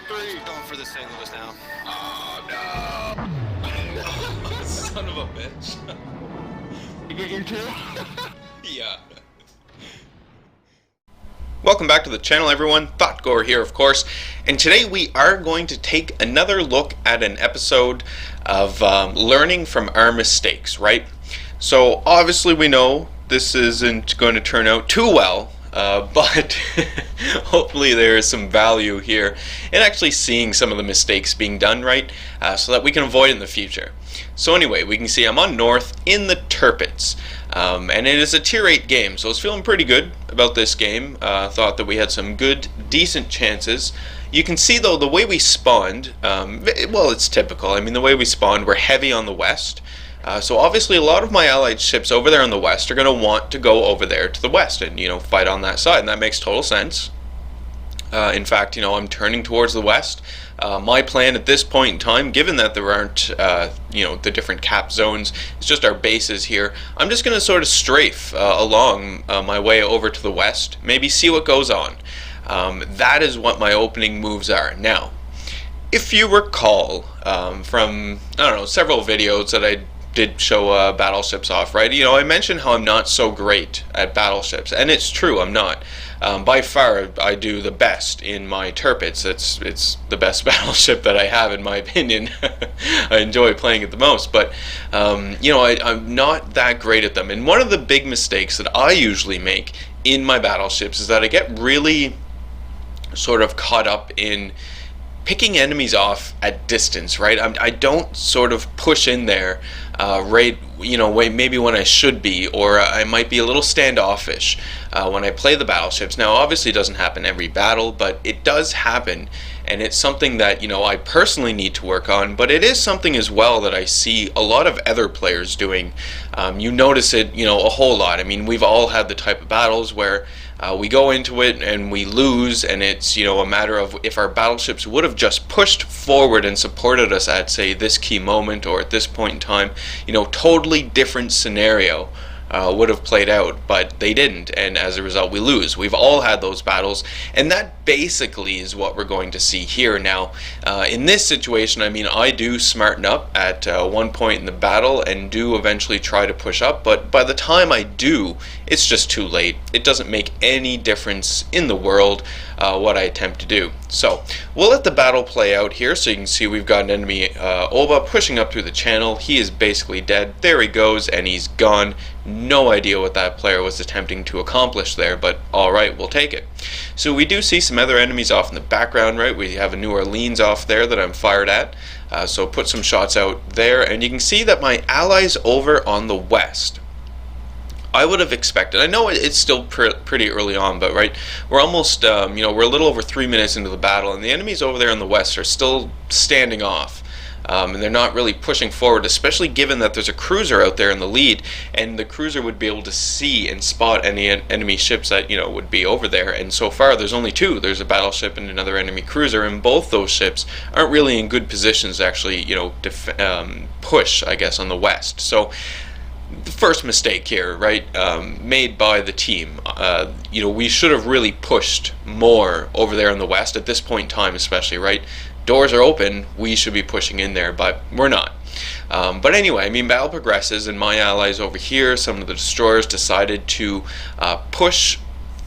three. Going for the St. Louis now. Oh no! Son of a bitch. You get your two? Yeah. Welcome back to the channel, everyone. Thotgor here, of course, and today we are going to take another look at an episode of learning from our mistakes, right? So obviously we know this isn't going to turn out too well, but hopefully there is some value here in actually seeing some of the mistakes being done right, so that we can avoid it in the future. So anyway, we can see I'm on North in the Tirpitz. And it is a tier 8 game, so I was feeling pretty good about this game. Thought that we had some good, decent chances. You can see, though, the way we spawned, well, it's typical. I mean, the way we spawned, we're heavy on the west. So obviously a lot of my allied ships over there on the west are going to want to go over there to the west and, fight on that side, and that makes total sense. In fact, I'm turning towards the west. My plan at this point in time, given that there aren't, the different cap zones, it's just our bases here, I'm just going to sort of strafe along my way over to the west, maybe see what goes on. That is what my opening moves are. Now, if you recall from, several videos that I did show battleships off, right? I mentioned how I'm not so great at battleships, and it's true, I'm not. By far, I do the best in my Tirpitz. It's the best battleship that I have, in my opinion. I enjoy playing it the most, but I'm not that great at them. And one of the big mistakes that I usually make in my battleships is that I get really sort of caught up in picking enemies off at distance, right? I don't sort of push in there, maybe when I should be, or I might be a little standoffish when I play the battleships. Now, obviously, it doesn't happen every battle, but it does happen, and it's something that I personally need to work on. But it is something as well that I see a lot of other players doing. You notice it, a whole lot. I mean, we've all had the type of battles where we go into it and we lose, and it's a matter of if our battleships would have just pushed forward and supported us at, say, this key moment or at this point in time, totally different scenario would have played out, but they didn't, and as a result we lose. We've all had those battles, and that basically is what we're going to see here. Now, in this situation, I mean, I do smarten up at one point in the battle and do eventually try to push up, but by the time I do, it's just too late. It doesn't make any difference in the world what I attempt to do. So we'll let the battle play out here. So you can see we've got an enemy Oba pushing up through the channel. He is basically dead. There he goes, and he's gone. No idea what that player was attempting to accomplish there, but alright, we'll take it. So we do see some other enemies off in the background, right? We have a New Orleans off there that I'm fired at. So put some shots out there, and you can see that my allies over on the west, I would have expected. I know it's still pretty early on, but right, we're almost, we're a little over 3 minutes into the battle, and the enemies over there on the west are still standing off, and they're not really pushing forward, especially given that there's a cruiser out there in the lead, and the cruiser would be able to see and spot any enemy ships that would be over there. And so far, there's only two. There's a battleship and another enemy cruiser, and both those ships aren't really in good positions to actually, push, I guess, on the west. So the first mistake here, right, made by the team. We should have really pushed more over there in the west at this point in time, especially, right? Doors are open, we should be pushing in there, but we're not. But anyway, I mean, battle progresses, and my allies over here, some of the destroyers, decided to push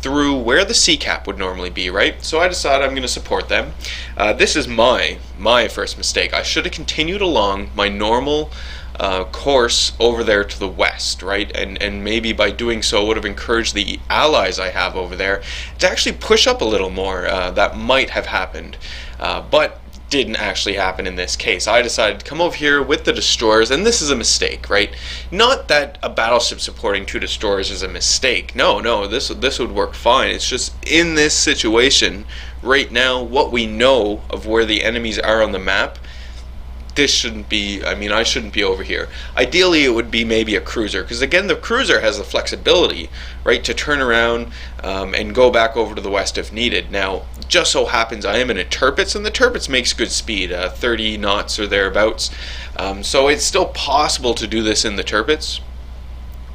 through where the sea cap would normally be, right? So I decided I'm going to support them. This is my first mistake. I should have continued along my normal course over there to the west, right? And maybe by doing so would have encouraged the allies I have over there to actually push up a little more. That might have happened, but didn't actually happen in this case. I decided to come over here with the destroyers, and this is a mistake, right? Not that a battleship supporting two destroyers is a mistake. No, this would work fine. It's just in this situation right now, what we know of where the enemies are on the map, this shouldn't be, I shouldn't be over here. Ideally, it would be maybe a cruiser, because again, the cruiser has the flexibility, right, to turn around and go back over to the west if needed. Now, just so happens I am in a Tirpitz, and the Tirpitz makes good speed, 30 knots or thereabouts. So it's still possible to do this in the Tirpitz.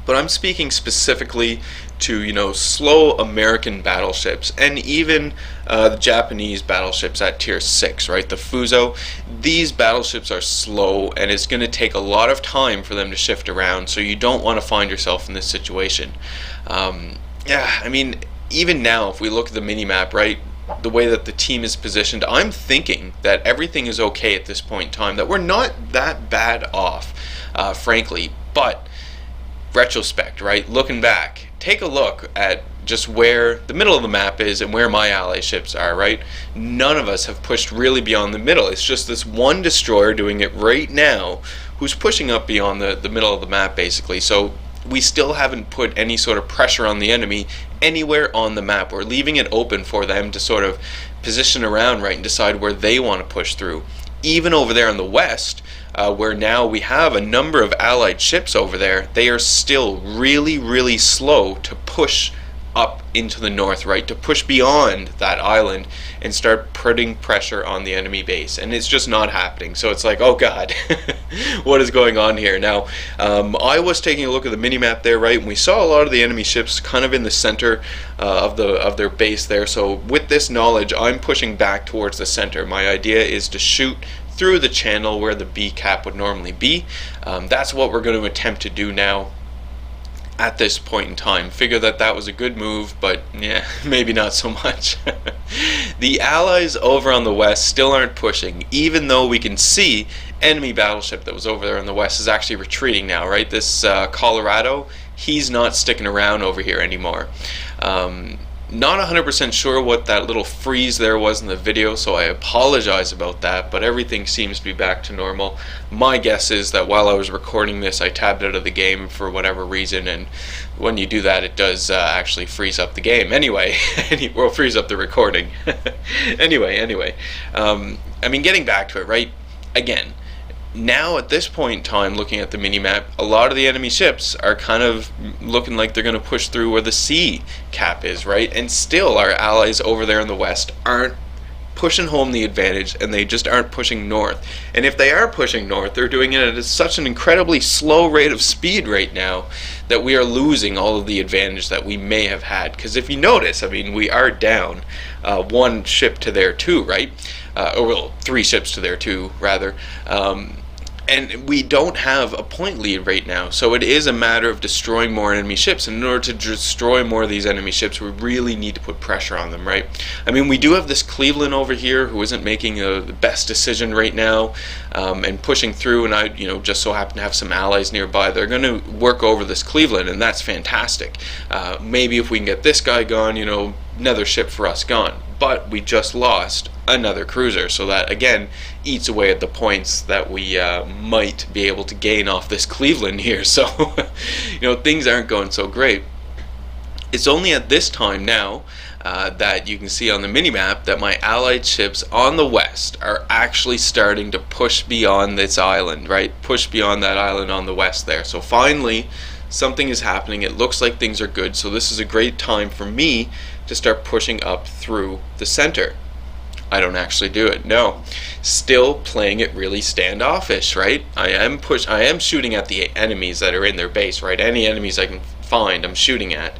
But I'm speaking specifically to, slow American battleships, and even the Japanese battleships at tier 6, right? The Fuso. These battleships are slow, and it's going to take a lot of time for them to shift around, so you don't want to find yourself in this situation. Even now, if we look at the mini-map, right, the way that the team is positioned, I'm thinking that everything is okay at this point in time, that we're not that bad off, frankly, but retrospect, right? Looking back, take a look at just where the middle of the map is and where my ally ships are, right? None of us have pushed really beyond the middle. It's just this one destroyer doing it right now who's pushing up beyond the middle of the map, basically. So we still haven't put any sort of pressure on the enemy anywhere on the map. We're leaving it open for them to sort of position around, right, and decide where they want to push through. Even over there in the west, where now we have a number of allied ships over there, they are still really, really slow to push up into the north, right, to push beyond that island and start putting pressure on the enemy base, and it's just not happening. So it's like, oh god, what is going on here? Now, I was taking a look at the mini-map there, right, and we saw a lot of the enemy ships kind of in the center of their base there. So with this knowledge, I'm pushing back towards the center. My idea is to shoot through the channel where the B cap would normally be. That's what we're going to attempt to do now at this point in time. Figure that was a good move, but yeah, maybe not so much. The allies over on the west still aren't pushing, even though we can see enemy battleship that was over there on the west is actually retreating now, right? This Colorado, he's not sticking around over here anymore. Not 100% sure what that little freeze there was in the video, so I apologize about that, but everything seems to be back to normal. My guess is that while I was recording this, I tabbed out of the game for whatever reason, and when you do that, it does actually freeze up the game. Anyway, well, freeze up the recording. Anyway, getting back to it, right? Again, now at this point in time, looking at the mini-map, a lot of the enemy ships are kind of looking like they're going to push through where the C cap is, right? And still our allies over there in the west aren't pushing home the advantage, and they just aren't pushing north. And if they are pushing north, they're doing it at such an incredibly slow rate of speed right now that we are losing all of the advantage that we may have had. Because if you notice, we are down one ship to their two, right? Or 3 ships to their 2, rather. And we don't have a point lead right now, so it is a matter of destroying more enemy ships. And in order to destroy more of these enemy ships, we really need to put pressure on them, right? We do have this Cleveland over here who isn't making the best decision right now, and pushing through, and I just so happen to have some allies nearby. They're going to work over this Cleveland, and that's fantastic. Maybe if we can get this guy gone, another ship for us gone. But we just lost another cruiser, so that again eats away at the points that we might be able to gain off this Cleveland here. So things aren't going so great. It's only at this time now that you can see on the minimap that my allied ships on the west are actually starting to push beyond this island, right? Push beyond that island on the west there. So finally something is happening. It looks like things are good, so this is a great time for me to start pushing up through the center. I don't actually do it, no. Still playing it really standoffish, right? I am shooting at the enemies that are in their base, right? Any enemies I can find, I'm shooting at,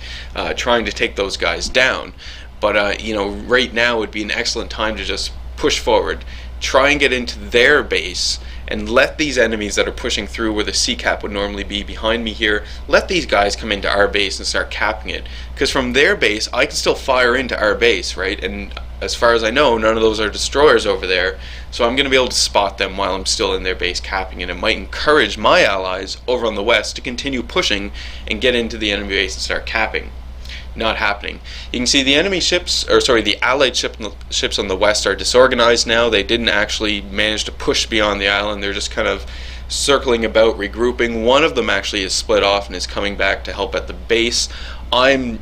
trying to take those guys down. But right now would be an excellent time to just push forward, try and get into their base, and let these enemies that are pushing through where the C cap would normally be behind me here, let these guys come into our base and start capping it. Because from their base, I can still fire into our base, right? And as far as I know, none of those are destroyers over there, so I'm going to be able to spot them while I'm still in their base capping it. It might encourage my allies over on the west to continue pushing and get into the enemy base and start capping. Not happening. You can see the enemy ships, the allied ships on the west are disorganized now. They didn't actually manage to push beyond the island. They're just kind of circling about, regrouping. One of them actually is split off and is coming back to help at the base. I'm,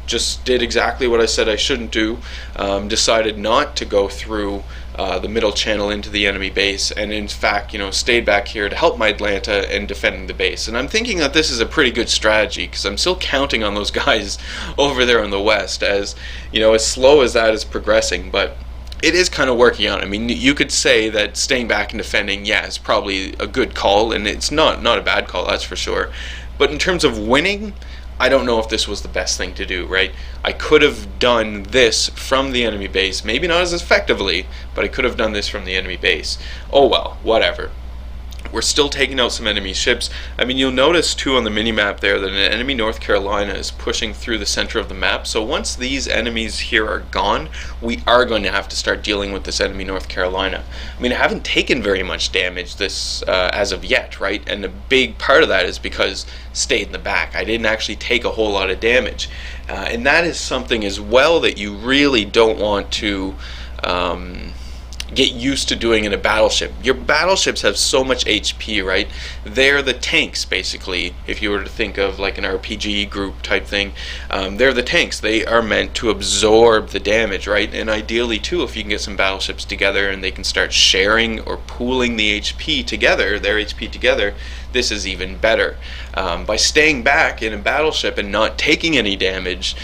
just did exactly what I said I shouldn't do. Decided not to go through the middle channel into the enemy base, and in fact, stayed back here to help my Atlanta in defending the base. And I'm thinking that this is a pretty good strategy, because I'm still counting on those guys over there on the west, as as slow as that is progressing, but it is kind of working out. You could say that staying back and defending, yeah, is probably a good call, and it's not a bad call, that's for sure. But in terms of winning, I don't know if this was the best thing to do, right? I could have done this from the enemy base, maybe not as effectively, but I could have done this from the enemy base. Oh well, whatever. We're still taking out some enemy ships. I mean, you'll notice too on the minimap there that an enemy North Carolina is pushing through the center of the map. So once these enemies here are gone, we are going to have to start dealing with this enemy North Carolina. I mean, I haven't taken very much damage this as of yet, right? And a big part of that is because I stayed in the back. I didn't actually take a whole lot of damage. And that is something as well that you really don't want to get used to doing in a battleship. Your battleships have so much HP, right? They're the tanks, basically, if you were to think of like an RPG group type thing. They're the tanks. They are meant to absorb the damage, right? And ideally, too, if you can get some battleships together and they can start sharing or pooling the HP together, their HP together, this is even better. By staying back in a battleship and not taking any damage,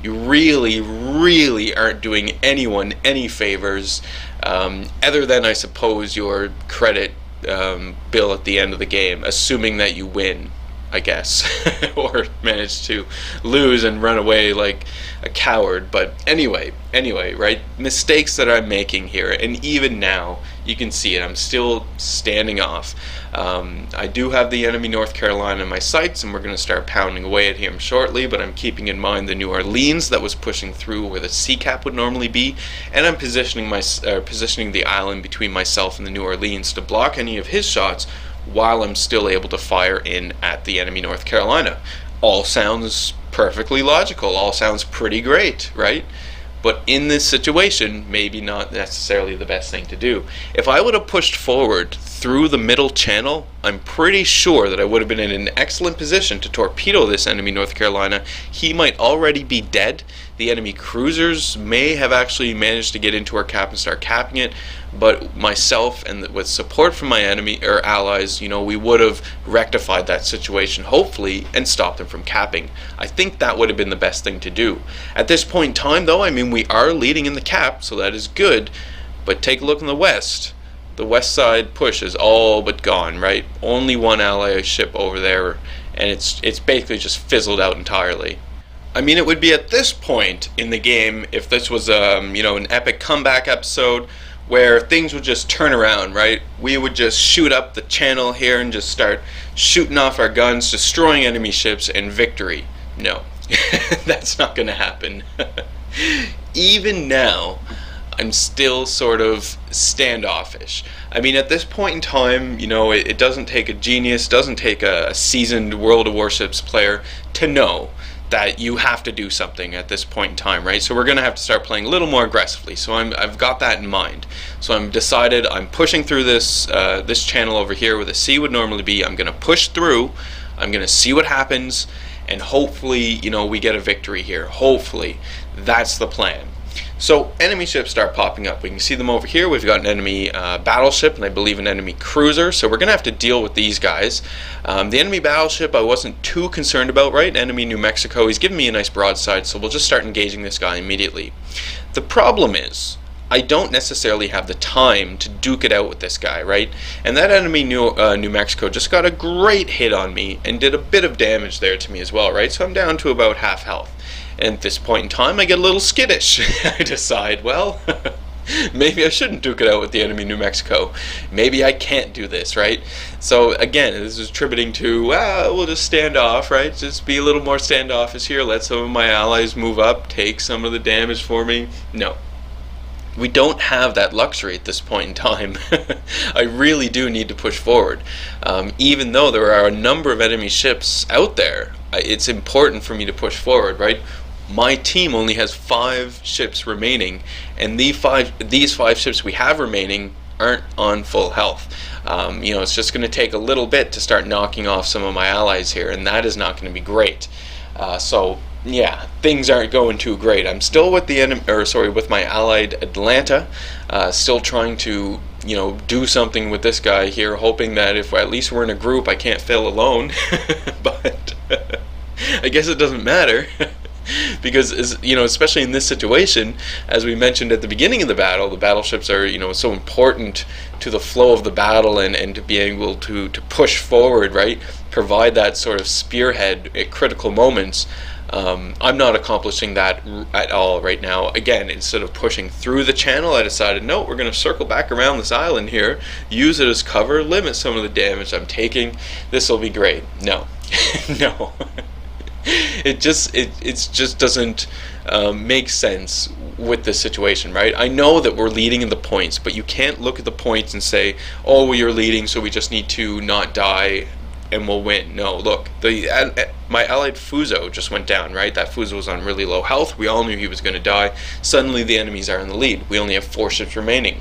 you really aren't doing anyone any favors, other than, I suppose, your credit bill at the end of the game, assuming that you win, I guess, or manage to lose and run away like a coward. But anyway, right? Mistakes that I'm making here, and even now, you can see it, I'm still standing off. I do have the enemy North Carolina in my sights, and we're going to start pounding away at him shortly, but I'm keeping in mind the New Orleans that was pushing through where the sea cap would normally be, and I'm positioning the island between myself and the New Orleans to block any of his shots while I'm still able to fire in at the enemy North Carolina. All sounds perfectly logical, all sounds pretty great, right? But in this situation, maybe not necessarily the best thing to do. If I would have pushed forward through the middle channel, I'm pretty sure that I would have been in an excellent position to torpedo this enemy North Carolina. He might already be dead. The enemy cruisers may have actually managed to get into our cap and start capping it, but myself and with support from my enemy or allies, you know, we would have rectified that situation, hopefully, and stopped them from capping. I think that would have been the best thing to do. At this point in time, though, I mean, we are leading in the cap, so that is good, but take a look in the west. The west side push is all but gone, right? Only one ally ship over there, and it's basically just fizzled out entirely. I mean, it would be at this point in the game, if this was you know, an epic comeback episode where things would just turn around, right? We would just shoot up the channel here and just start shooting off our guns, destroying enemy ships, and victory. No, that's not going to happen. Even now, I'm still sort of standoffish. I mean, at this point in time, you know, it doesn't take a genius, doesn't take a seasoned World of Warships player to know that you have to do something at this point in time, right? So we're going to have to start playing a little more aggressively. So I've got that in mind. So I'm decided I'm pushing through this this channel over here where the sea would normally be. I'm going to push through. I'm going to see what happens, and hopefully, you know, we get a victory here. Hopefully, that's the plan. So enemy ships start popping up. We can see them over here. We've got an enemy battleship and I believe an enemy cruiser. So we're going to have to deal with these guys. The enemy battleship I wasn't too concerned about, right? Enemy New Mexico. He's giving me a nice broadside, so we'll just start engaging this guy immediately. The problem is, I don't necessarily have the time to duke it out with this guy, right? And that enemy New Mexico just got a great hit on me and did a bit of damage there to me as well, right? So I'm down to about half health. And at this point in time, I get a little skittish. I decide, well, maybe I shouldn't duke it out with the enemy New Mexico. Maybe I can't do this, right? So again, this is attributing to, we'll just stand off, right? Just be a little more standoffish here. Let some of my allies move up, take some of the damage for me. No. We don't have that luxury at this point in time. I really do need to push forward. Even though there are a number of enemy ships out there, it's important for me to push forward, right? My team only has 5 ships remaining, and these five ships we have remaining aren't on full health. You know, it's just going to take a little bit to start knocking off some of my allies here, and that is not going to be great. So yeah, things aren't going too great. I'm still with the with my allied Atlanta, still trying to, you know, do something with this guy here, hoping that if at least we're in a group, I can't fail alone. But I guess it doesn't matter. Because, especially in this situation, as we mentioned at the beginning of the battleships are, so important to the flow of the battle, and to be able to push forward, right? Provide that sort of spearhead at critical moments. I'm not accomplishing that at all right now. Again, instead of pushing through the channel, I decided, no, we're going to circle back around this island here, use it as cover, limit some of the damage I'm taking. This will be great. No. No. It just doesn't make sense with this situation, right? I know that we're leading in the points, but you can't look at the points and say, oh, well, you're leading, so we just need to not die and we'll win. No, look, my allied Fuso just went down, right? That Fuso was on really low health. We all knew he was going to die. Suddenly the enemies are in the lead. We only have 4 ships remaining.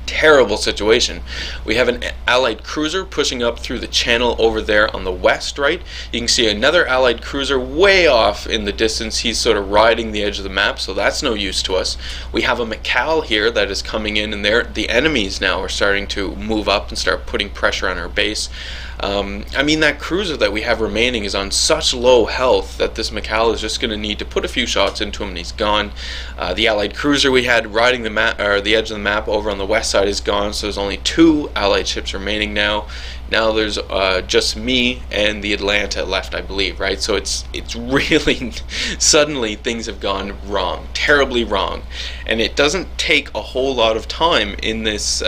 Terrible situation. We have an allied cruiser pushing up through the channel over there on the west, right? You can see another allied cruiser way off in the distance. He's sort of riding the edge of the map, so that's no use to us. We have a Macau here that is coming in, and the enemies now are starting to move up and start putting pressure on our base. I mean, that cruiser that we have remaining is on such low health that this Macau is just going to need to put a few shots into him and he's gone. The allied cruiser we had riding the map, or the edge of the map over on the west side, is gone, so there's only 2 allied ships remaining now. Now there's just me and the Atlanta left, I believe, right? So it's really suddenly things have gone wrong, terribly wrong, and it doesn't take a whole lot of time in this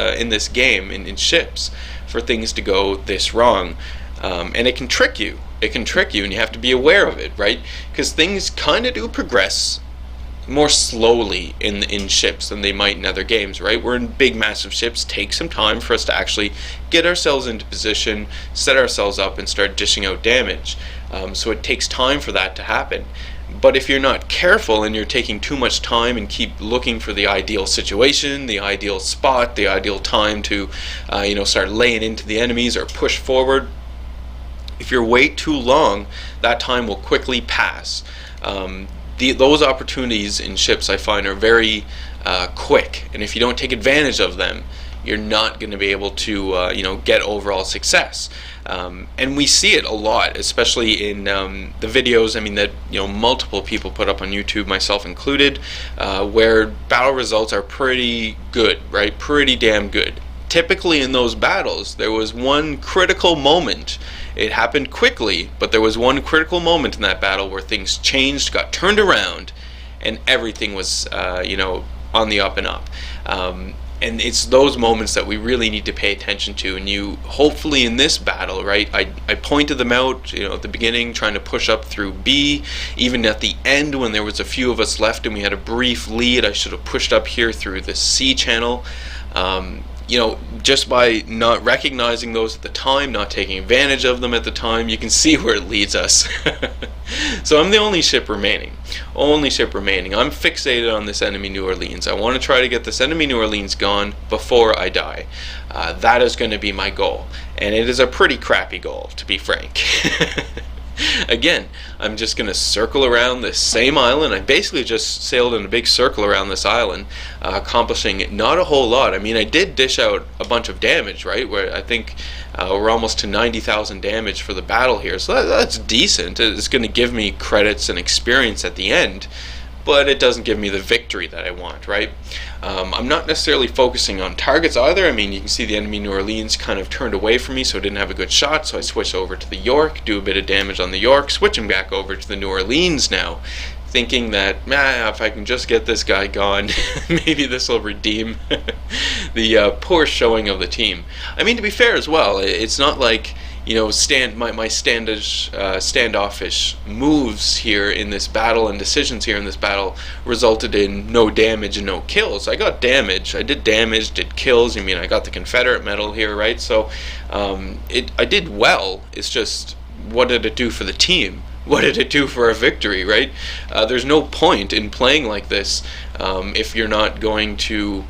game in ships for things to go this wrong, and it can trick you. It can trick you, and you have to be aware of it, right? Because things kind of do progress more slowly in ships than they might in other games, right? We're in big, massive ships. Take some time for us to actually get ourselves into position, set ourselves up, and start dishing out damage. So it takes time for that to happen. But if you're not careful and you're taking too much time and keep looking for the ideal situation, the ideal spot, the ideal time to start laying into the enemies or push forward, if you wait too long, that time will quickly pass. Those opportunities in ships, I find, are very quick, and if you don't take advantage of them, you're not going to be able to get overall success. And we see it a lot, especially in the videos, I mean, that multiple people put up on YouTube, myself included, where battle results are pretty good, right? Pretty damn good. Typically in those battles, there was one critical moment. It happened quickly, but there was one critical moment in that battle where things changed, got turned around, and everything was on the up and up. And it's those moments that we really need to pay attention to. And you, hopefully in this battle, right, I pointed them out, at the beginning, trying to push up through B. Even at the end, when there was a few of us left and we had a brief lead, I should have pushed up here through the C channel. Just by not recognizing those at the time, not taking advantage of them at the time, you can see where it leads us. So I'm the only ship remaining. I'm fixated on this enemy New Orleans. I want to try to get this enemy New Orleans gone before I die. That is going to be my goal. And it is a pretty crappy goal, to be frank. Again, I'm just going to circle around this same island. I basically just sailed in a big circle around this island, accomplishing not a whole lot. I mean, I did dish out a bunch of damage, right? Where I think we're almost to 90,000 damage for the battle here. So that's decent. It's going to give me credits and experience at the end, but it doesn't give me the victory that I want, right? I'm not necessarily focusing on targets either. I mean, you can see the enemy New Orleans kind of turned away from me, so I didn't have a good shot, so I switched over to the York, do a bit of damage on the York, switching back over to the New Orleans now, thinking that, if I can just get this guy gone, maybe this will redeem the poor showing of the team. I mean, to be fair as well, it's not like my standoffish moves here in this battle and decisions here in this battle resulted in no damage and no kills. I got damage. I did damage, did kills. I mean, I got the Confederate medal here, right? So I did well. It's just, what did it do for the team? What did it do for a victory, right? There's no point in playing like this if you're not going to...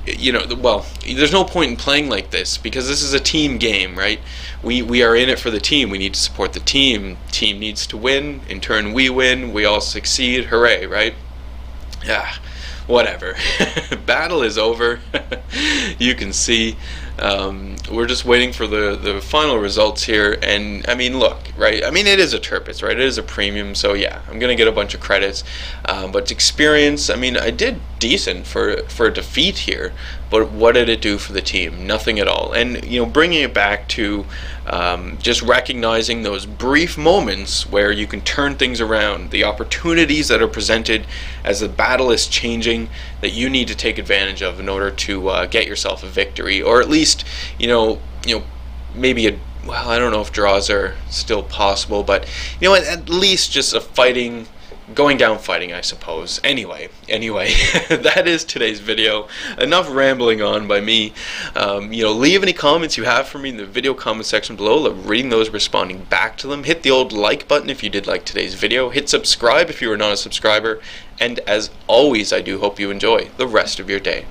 there's no point in playing like this because this is a team game, right? We are in it for the team. We need to support the team. Team needs to win. In turn, we win. We all succeed. Hooray, right? Whatever. Battle is over. You can see We're just waiting for the final results here, and I mean, look, right? I mean, it is a Tirpitz, right? It is a premium, so yeah, I'm gonna get a bunch of credits. But experience, I mean, I did decent for a defeat here, but what did it do for the team? Nothing at all. And bringing it back to just recognizing those brief moments where you can turn things around, the opportunities that are presented as the battle is changing, that you need to take advantage of in order to get yourself a victory, or at least maybe well, I don't know if draws are still possible, but at least just a fighting, going down fighting, I suppose. Anyway, that is today's video. Enough rambling on by me. Leave any comments you have for me in the video comment section below. Love reading those, responding back to them. Hit the old like button if you did like today's video. Hit subscribe if you are not a subscriber. And as always, I do hope you enjoy the rest of your day.